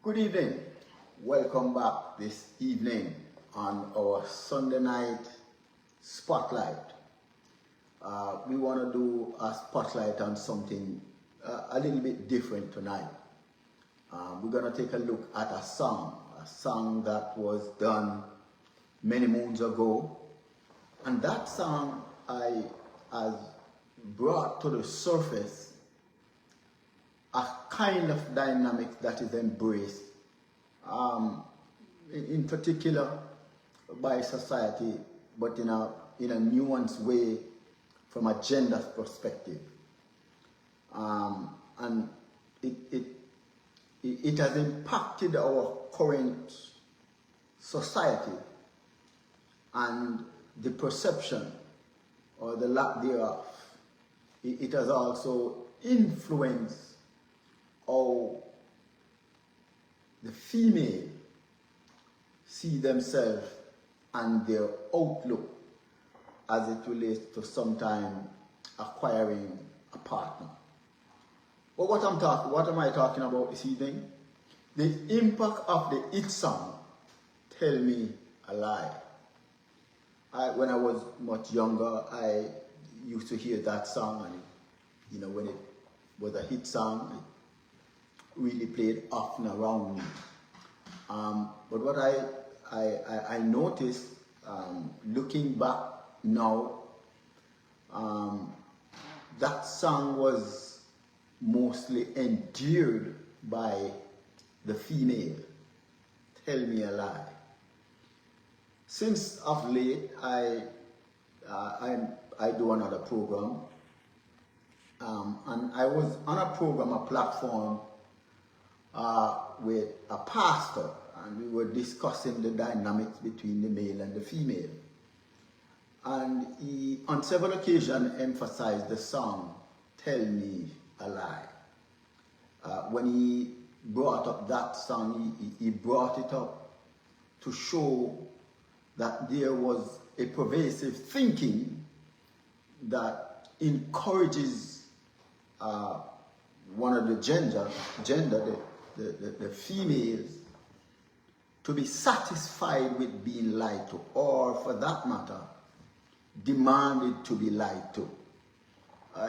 Good evening. Welcome back this evening on our Sunday night spotlight. We want to do a spotlight on something a little bit different tonight. We're going to take a look at a song that was done many moons ago. And that song has brought to the surface a kind of dynamic that is embraced, in particular by society, but in a nuanced way from a gender perspective. And it has impacted our current society and the perception or the lack thereof. It has also influenced how the female see themselves and their outlook as it relates to sometime acquiring a partner. But what am I talking about this evening? The impact of the hit song, Tell Me a Lie. When I was much younger, I used to hear that song, and when it was a hit song, it really played often around me. But what I noticed, looking back now, that song was mostly endeared by the female. Tell Me a Lie. Since of late, I do another program, and I was on a program, a platform, with a pastor, and we were discussing the dynamics between the male and the female. And he, on several occasions, emphasized the song, Tell Me a Lie. When he brought up that song, he brought it up to show that there was a pervasive thinking that encourages one of the gender, the females, to be satisfied with being lied to, or for that matter, demanded to be lied to,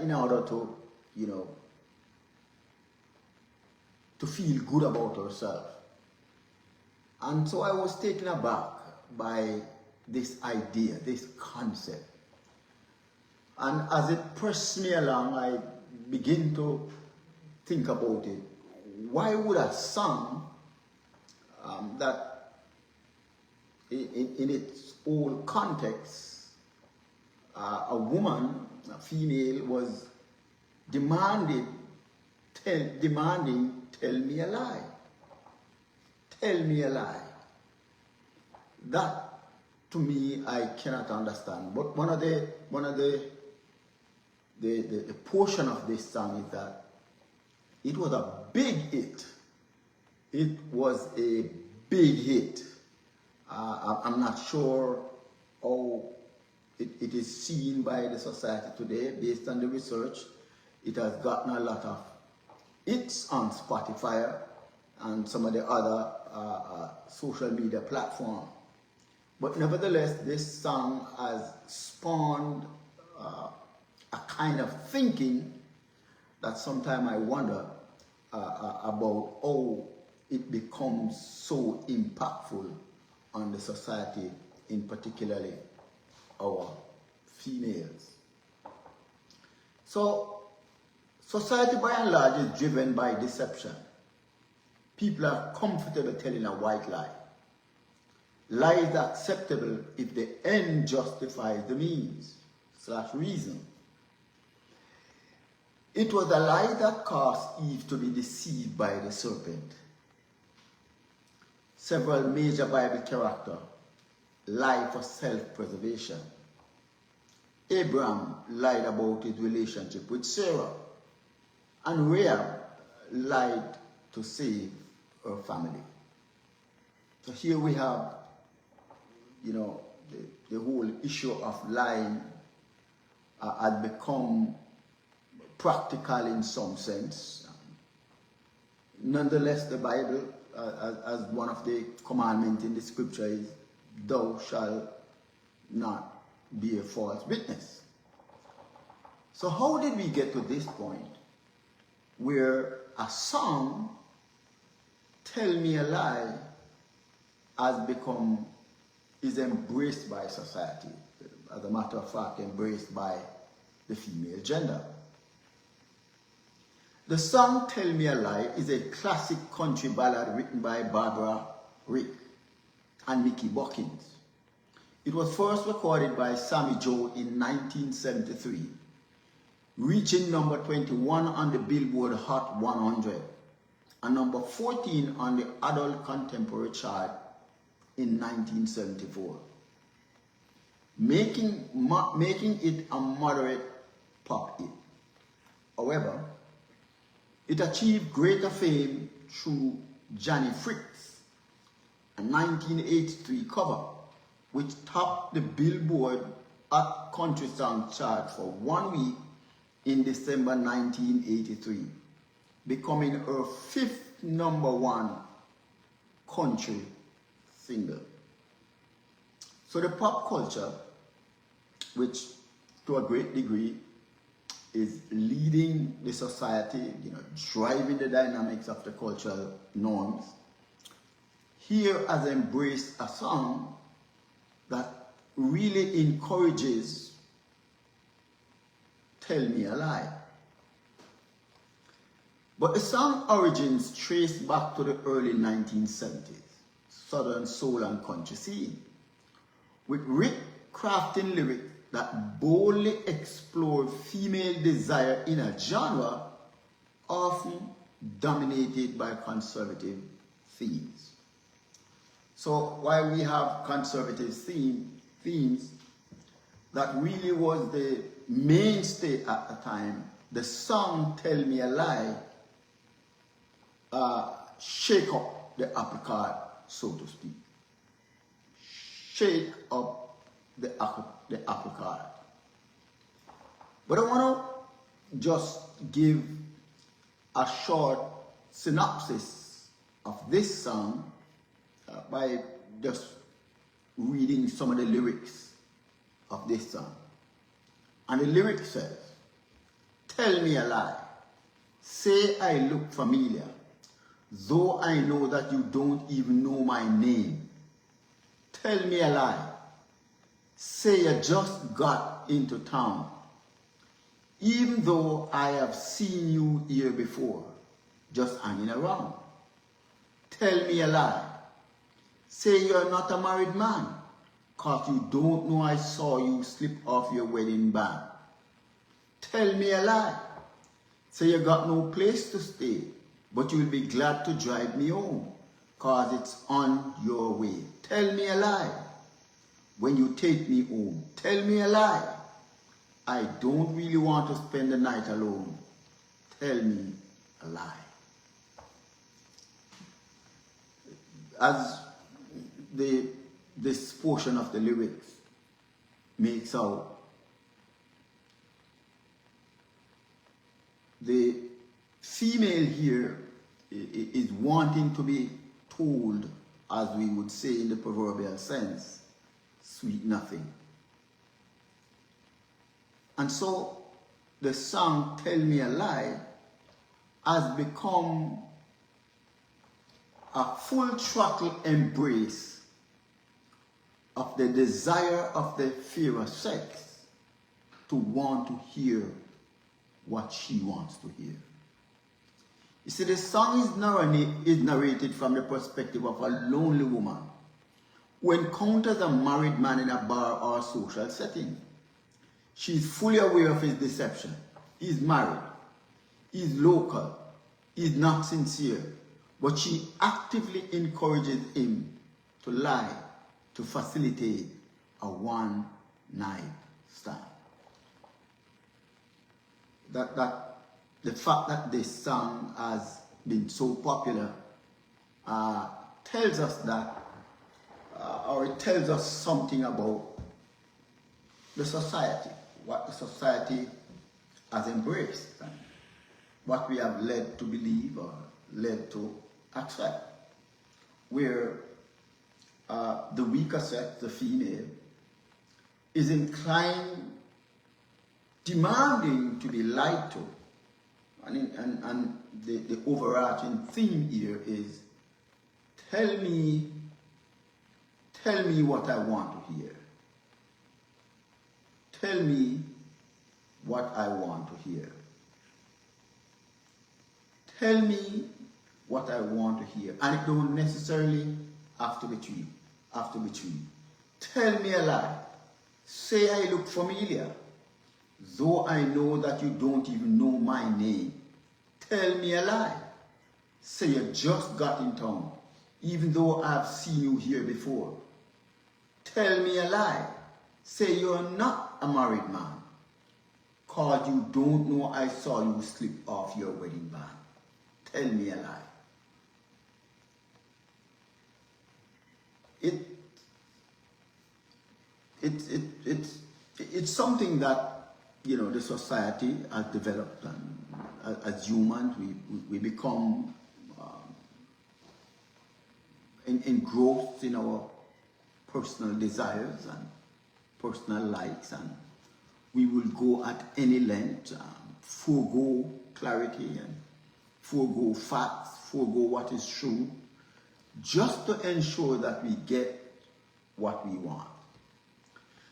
in order to, to feel good about herself. And so I was taken aback by this idea, this concept. And as it pressed me along, I began to think about it. Why would a song that in its own context, a woman, a female, was demanding, tell me a lie. Tell me a lie. That, to me, I cannot understand. But one of the portion of this song is that it was a big hit. It was a big hit. I'm not sure how it is seen by the society today. Based on the research, it has gotten a lot of hits on Spotify and some of the other social media platforms. But nevertheless, this song has spawned a kind of thinking that sometimes I wonder about how it becomes so impactful on the society, in particularly our females. So, society by and large is driven by deception. People are comfortable telling a white lie. Lies are acceptable if the end justifies the means / reason. It was a lie that caused Eve to be deceived by the serpent. Several major Bible characters lie for self-preservation. Abraham lied about his relationship with Sarah, and Rahab lied to save her family. So here we have, the whole issue of lying had become practical in some sense. Nonetheless, the Bible as one of the commandments in the scripture is, thou shalt not be a false witness. So how did we get to this point where a song, Tell Me a Lie, is embraced by society, as a matter of fact, embraced by the female gender? The song Tell Me a Lie is a classic country ballad written by Barbara Rick and Mickey Buckins. It was first recorded by Sammy Joe in 1973, reaching number 21 on the Billboard Hot 100 and number 14 on the Adult Contemporary chart in 1974, making it a moderate pop hit. However, it achieved greater fame through Johnny Fritz, a 1983 cover, which topped the Billboard Hot Country Song chart for 1 week in December 1983, becoming her 5th #1 country single. So the pop culture, which to a great degree is leading the society, driving the dynamics of the cultural norms, here has embraced a song that really encourages Tell Me a Lie. But the song origins trace back to the early 1970s, Southern soul and country scene, with Rick crafting lyrics that boldly explore female desire in a genre often dominated by conservative themes. So while we have conservative themes, that really was the mainstay at the time, the song Tell Me a Lie shake up the apple cart, so to speak. Shake up the apple cart. But I want to just give a short synopsis of this song by just reading some of the lyrics of this song. And the lyric says, tell me a lie, say I look familiar, though I know that you don't even know my name. Tell me a lie, say you just got into town, even though I have seen you here before, just hanging around. Tell me a lie, say you're not a married man, cause you don't know I saw you slip off your wedding band. Tell me a lie, say you got no place to stay, but you'll be glad to drive me home, cause it's on your way. Tell me a lie, when you take me home. Tell me a lie, I don't really want to spend the night alone. Tell me a lie. As this portion of the lyrics makes out, the female here is wanting to be told, as we would say in the proverbial sense, sweet nothing. And so the song Tell Me a Lie has become a full throttle embrace of the desire of the fairer sex to want to hear what she wants to hear. You see, the song is narrated from the perspective of a lonely woman who encounters a married man in a bar or social setting. She is fully aware of his deception. He's married, he's local, he's not sincere, but she actively encourages him to lie to facilitate a one-night stand. The fact that this song has been so popular tells us that, or it tells us something about the society, what the society has embraced, and what we have led to believe or led to accept. where the weaker sex, the female, is inclined, demanding to be lied to. And the overarching theme here is, tell me what I want to hear. Tell me what I want to hear. Tell me what I want to hear. And it don't necessarily have to be true. Tell me a lie. Say I look familiar, though I know that you don't even know my name. Tell me a lie. Say you just got in town, even though I've seen you here before. Tell me a lie. Say you're not a married man, cause you don't know I saw you slip off your wedding band. Tell me a lie. It's something that, you know, the society has developed, and as humans we become engrossed in our personal desires and personal likes, and we will go at any length, forego clarity and forego facts, forego what is true, just to ensure that we get what we want.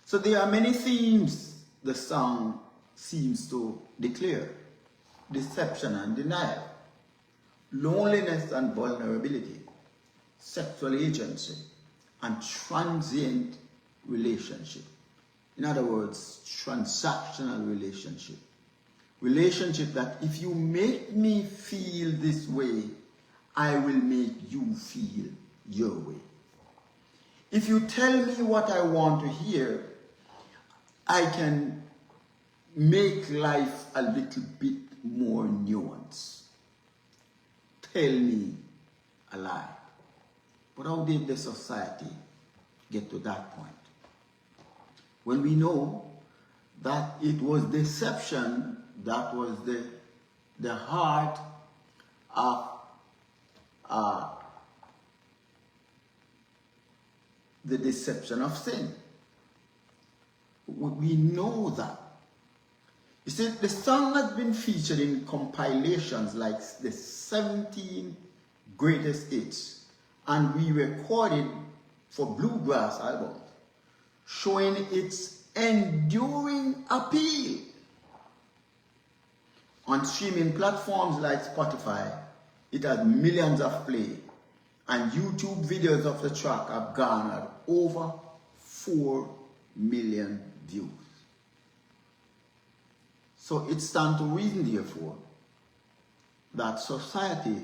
So there are many themes the song seems to declare: deception and denial, loneliness and vulnerability, sexual agency, and transient relationship. In other words, transactional relationship. Relationship that if you make me feel this way, I will make you feel your way. If you tell me what I want to hear, I can make life a little bit more nuanced. Tell me a lie. But how did the society get to that point? When we know that it was deception that was the heart of the deception of sin. We know that. You see, the song has been featured in compilations like the 17 greatest hits, and we recorded for bluegrass albums, showing its enduring appeal. On streaming platforms like Spotify, it has millions of play, and YouTube videos of the track have garnered over 4 million views. So it stands to reason, therefore, that society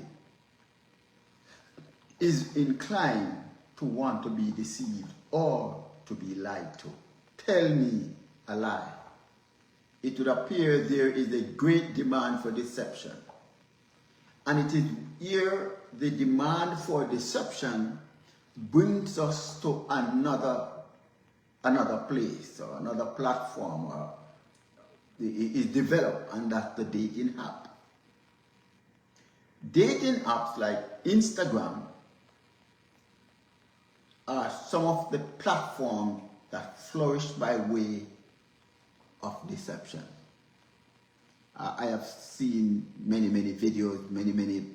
is inclined to want to be deceived or to be lied to. Tell me a lie. It would appear there is a great demand for deception. And it is here the demand for deception brings us to another place or another platform, or is developed, and that's the dating app. Dating apps like Instagram are some of the platforms that flourish by way of deception. I have seen many videos, many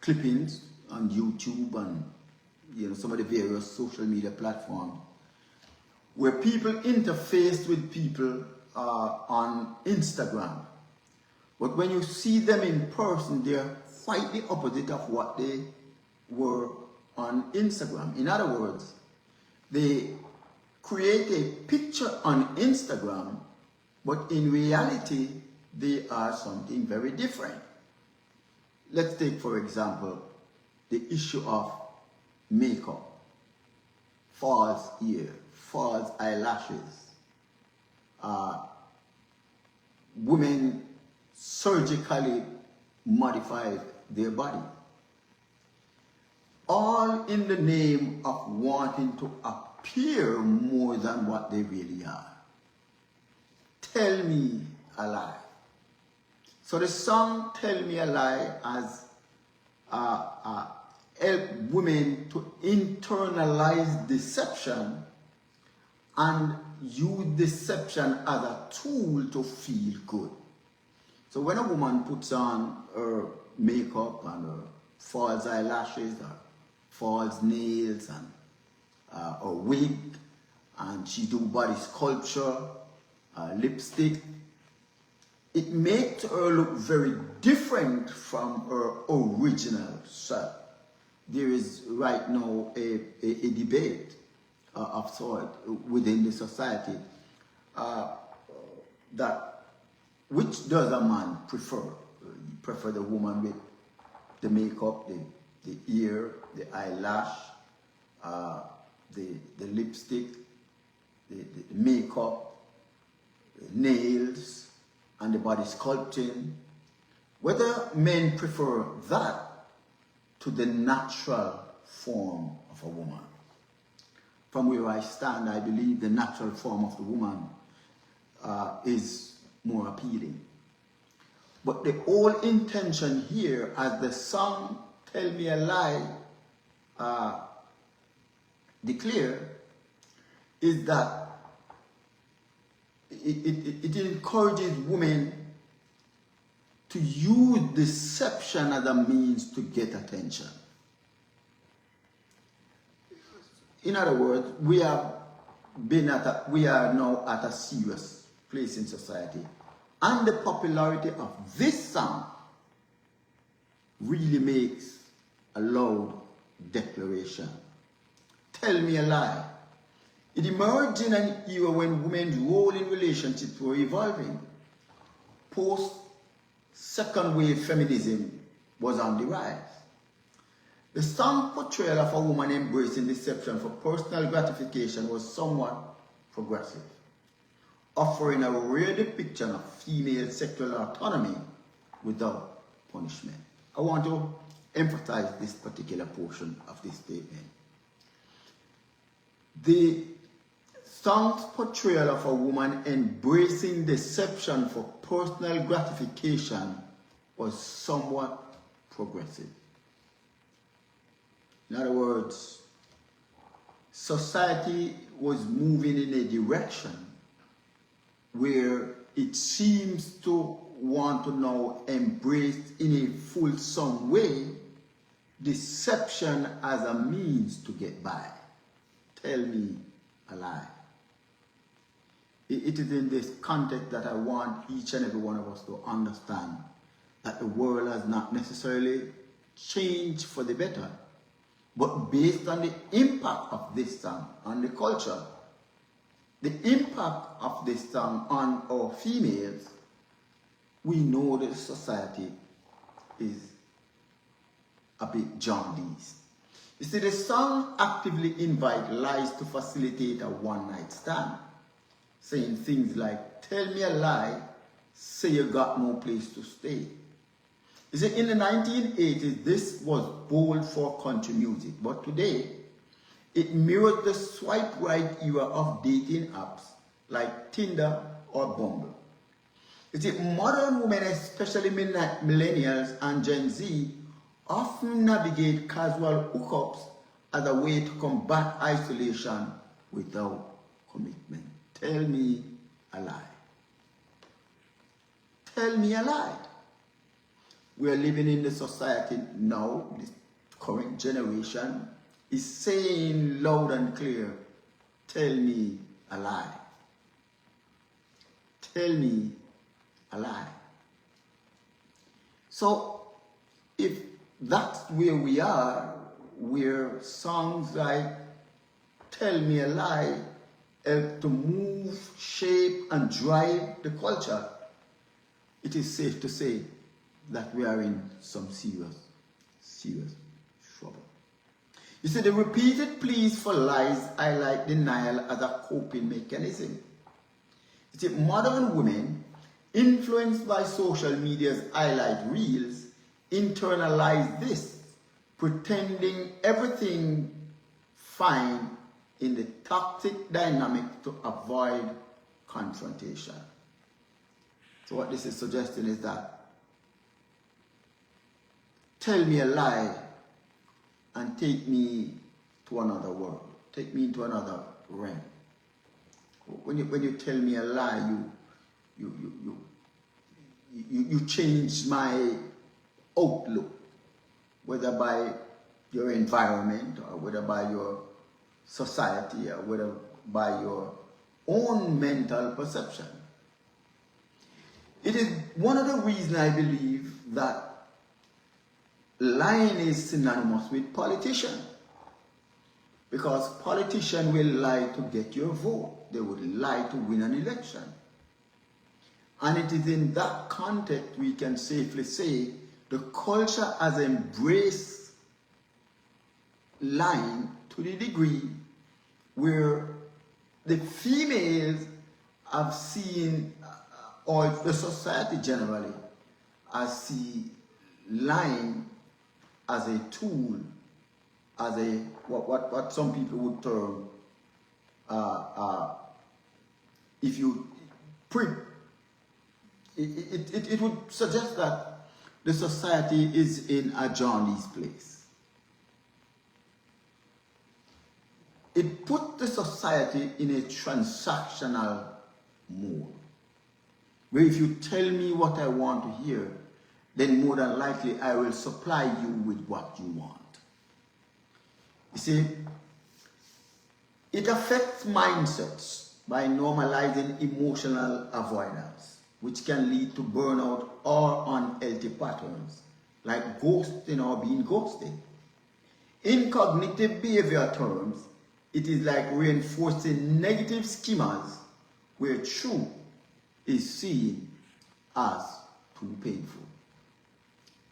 clippings on YouTube and some of the various social media platforms where people interface with people on Instagram. But when you see them in person, they're quite the opposite of what they were on Instagram. In other words, they create a picture on Instagram, but in reality, they are something very different. Let's take, for example, the issue of makeup, false ear, false eyelashes, women surgically modify their body, all in the name of wanting to appear more than what they really are. Tell me a lie. So the song Tell Me a Lie has help women to internalize deception and use deception as a tool to feel good. So when a woman puts on her makeup and her false eyelashes or false nails and a wig, and she do body sculpture, lipstick, it makes her look very different from her original self. There is right now a debate of sort within the society that which does a man prefer? You prefer the woman with the makeup, the ear, the eyelash, the lipstick, the makeup, the nails, and the body sculpting. Whether men prefer that to the natural form of a woman. From where I stand, I believe the natural form of the woman is more appealing. But the whole intention here, as the song Tell Me a Lie declare, is that it encourages women to use deception as a means to get attention. In other words, we are now at a serious place in society, and the popularity of this song really makes a loud declaration. Tell me a lie. It emerged in an era when women's role in relationships were evolving. Post-second wave feminism was on the rise. The song portrayal of a woman embracing deception for personal gratification was somewhat progressive, offering a rare depiction of female sexual autonomy without punishment. I want to emphasize this particular portion of this statement. The song's portrayal of a woman embracing deception for personal gratification was somewhat progressive. In other words, society was moving in a direction where it seems to want to now embrace in a fulsome way deception as a means to get by. Tell me a lie. It is in this context that I want each and every one of us to understand that the world has not necessarily changed for the better, but based on the impact of this song on the culture, the impact of this song on our females, we know that society is a bit jaundiced. You see, the song actively invites lies to facilitate a one-night stand, saying things like, tell me a lie, say you got no place to stay. You see, in the 1980s, this was bold for country music, but today, it mirrored the swipe right era of dating apps like Tinder or Bumble. You see, modern women, especially millennials and Gen Z, often navigate casual hookups as a way to combat isolation without commitment. Tell me a lie. Tell me a lie. We are living in the society now, this current generation is saying loud and clear, tell me a lie. Tell me a lie. So if that's where we are, where songs like Tell Me a Lie help to move, shape, and drive the culture, it is safe to say that we are in some serious trouble. You see, the repeated pleas for lies highlight denial as a coping mechanism. You see, modern women, influenced by social media's highlight reels, internalize this, pretending everything fine in the toxic dynamic to avoid confrontation. So what this is suggesting is that tell me a lie and take me to another world, take me into another realm. When you tell me a lie, you change my outlook, whether by your environment or whether by your society or whether by your own mental perception. It is one of the reasons I believe that lying is synonymous with politician, because politicians will lie to get your vote. They would lie to win an election. And it is in that context we can safely say the culture has embraced lying to the degree where the females have seen, or the society generally, has seen lying as a tool, as a what some people would term, if you it would suggest that the society is in a jaundice place. It put the society in a transactional mode, where if you tell me what I want to hear, then more than likely I will supply you with what you want. You see, it affects mindsets by normalizing emotional avoidance, which can lead to burnout or unhealthy patterns, like ghosting or being ghosted. In cognitive behavior terms, it is like reinforcing negative schemas where truth is seen as too painful.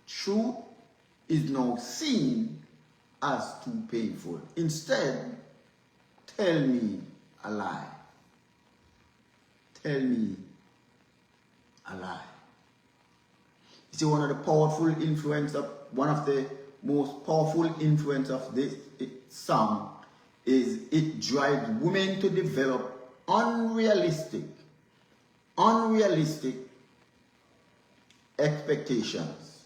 Truth is now seen as too painful. Instead, tell me a lie. Tell me a lie. You see, one of the most powerful influence of this song is it drives women to develop unrealistic expectations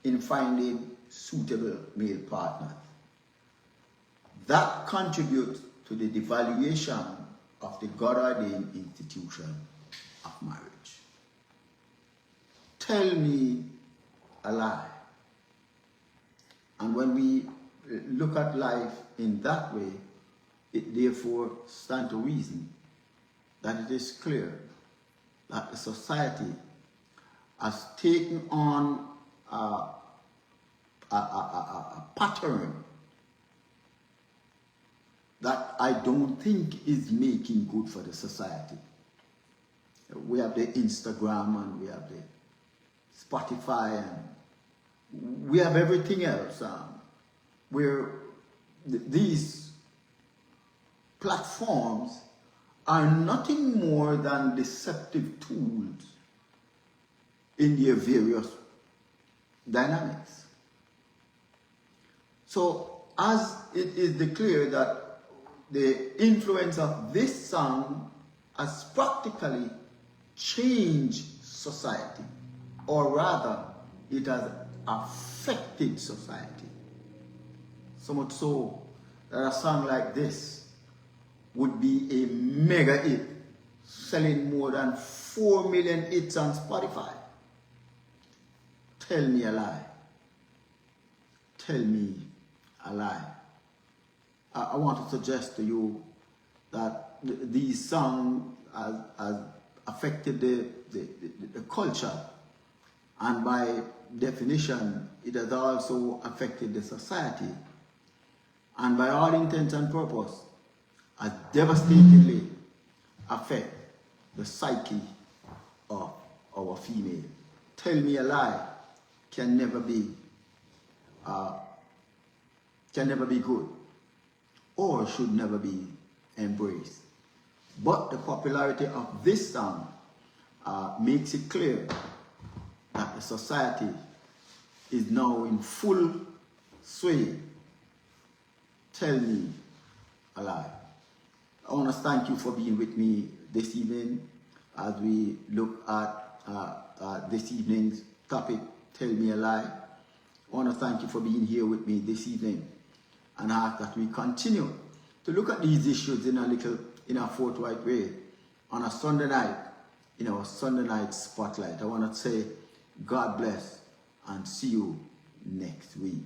in finding suitable male partners. That contributes to the devaluation of the God-ordained institution of marriage. Tell me a lie. And when we look at life in that way, it therefore stands to reason that it is clear that the society has taken on a pattern that I don't think is making good for the society. We have the Instagram and we have the Spotify and we have everything else where these platforms are nothing more than deceptive tools in their various dynamics. So as it is declared that the influence of this song has practically changed society, or rather it has affected society. So much so that a song like this would be a mega hit, selling more than 4 million hits on Spotify. Tell me a lie. Tell me a lie. I want to suggest to you that these songs has affected the culture, and by definition, it has also affected the society, and by all intents and purpose, has devastatingly affected the psyche of our female. Tell me a lie can never be good, or should never be embraced. But the popularity of this song makes it clear that the society is now in full sway. Tell me a lie. I want to thank you for being with me this evening as we look at this evening's topic, Tell Me a Lie. I want to thank you for being here with me this evening, and I ask that we continue to look at these issues in a forthright way on a Sunday night, in our Sunday night spotlight. I want to say God bless and see you next week.